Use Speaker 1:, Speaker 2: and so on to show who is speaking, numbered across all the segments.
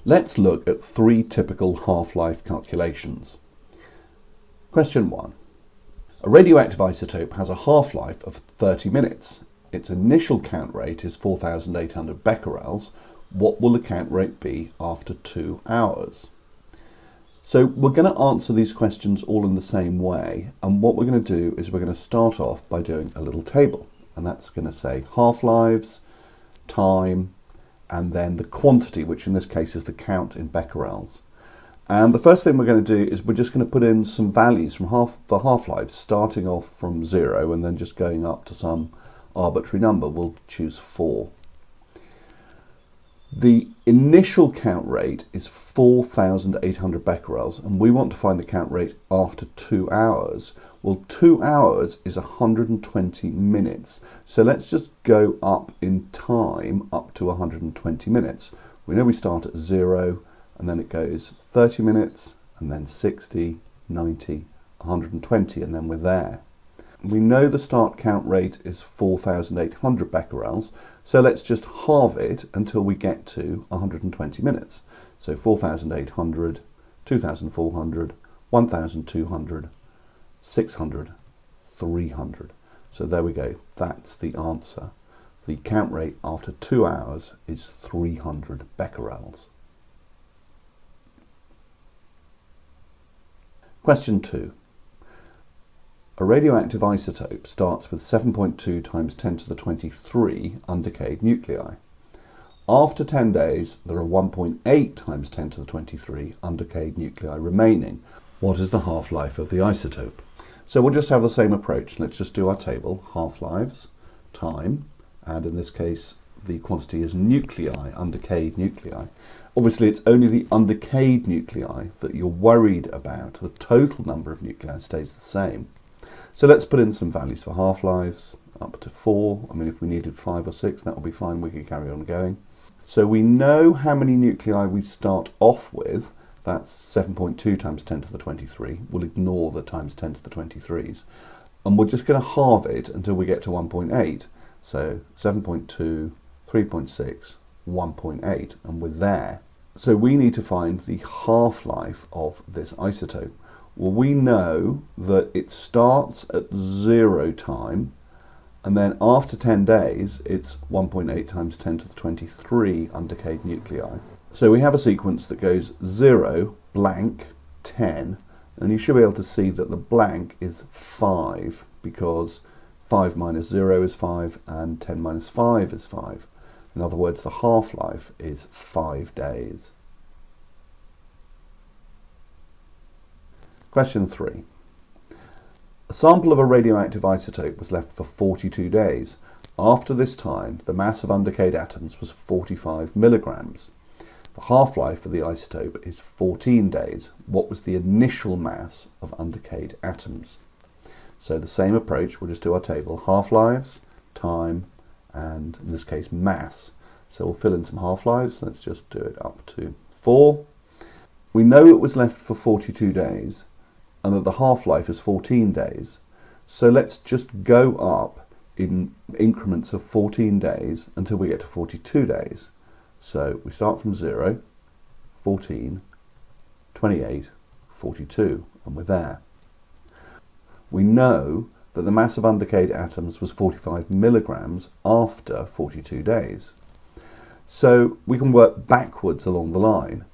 Speaker 1: Let's look at three typical half-life calculations. Question 1. A radioactive isotope has a half-life of 30 minutes. Its initial count rate is 4,800 becquerels. What will the count rate be after 2 hours? So we're going to answer these questions all in the same way, and what we're going to do is we're going to start off by doing a little table, and that's going to say half-lives, time, and then the quantity, which in this case is the count in becquerels. And the first thing we're going to do is we're just going to put in some values for half-lives, starting off from 0 and then just going up to some arbitrary number. We'll choose 4. The initial count rate is 4,800 becquerels, and we want to find the count rate after 2 hours. Well, 2 hours is 120 minutes. So let's just go up in time up to 120 minutes. We know we start at 0, and then it goes 30 minutes, and then 60, 90, 120, and then we're there. We know the start count rate is 4,800 becquerels, so let's just halve it until we get to 120 minutes. So 4,800, 2,400, 1,200, 600, 300. So there we go, that's the answer. The count rate after 2 hours is 300 becquerels. Question 2. A radioactive isotope starts with 7.2 times 10 to the 23 undecayed nuclei. After 10 days, there are 1.8 times 10 to the 23 undecayed nuclei remaining. What is the half-life of the isotope? So we'll just have the same approach. Let's just do our table, half-lives, time, and in this case, the quantity is nuclei, undecayed nuclei. Obviously, it's only the undecayed nuclei that you're worried about. The total number of nuclei stays the same. So let's put in some values for half-lives, up to 4. I mean, if we needed 5 or 6, that would be fine. We could carry on going. So we know how many nuclei we start off with. That's 7.2 times 10 to the 23. We'll ignore the times 10 to the 23s. And we're just going to halve it until we get to 1.8. So 7.2, 3.6, 1.8, and we're there. So we need to find the half-life of this isotope. Well, we know that it starts at 0 time, and then after 10 days, it's 1.8 times 10 to the 23 undecayed nuclei. So we have a sequence that goes 0, blank, 10, and you should be able to see that the blank is 5, because 5 minus 0 is 5, and 10 minus 5 is 5. In other words, the half-life is 5 days. Question 3. A sample of a radioactive isotope was left for 42 days. After this time, the mass of undecayed atoms was 45 milligrams. The half-life of the isotope is 14 days. What was the initial mass of undecayed atoms? So the same approach, we'll just do our table, half-lives, time, and in this case mass. So we'll fill in some half-lives. Let's just do it up to 4. We know it was left for 42 days, and that the half-life is 14 days. So let's just go up in increments of 14 days until we get to 42 days. So we start from 0, 14, 28, 42, and we're there. We know that the mass of undecayed atoms was 45 milligrams after 42 days. So we can work backwards along the line.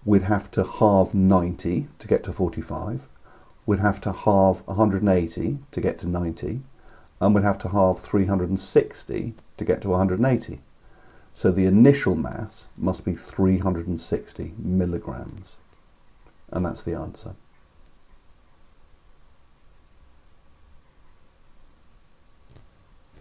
Speaker 1: We'd have to halve 90 to get to 45. We'd have to halve 180 to get to 90. And we'd have to halve 360 to get to 180. So the initial mass must be 360 milligrams. And that's the answer.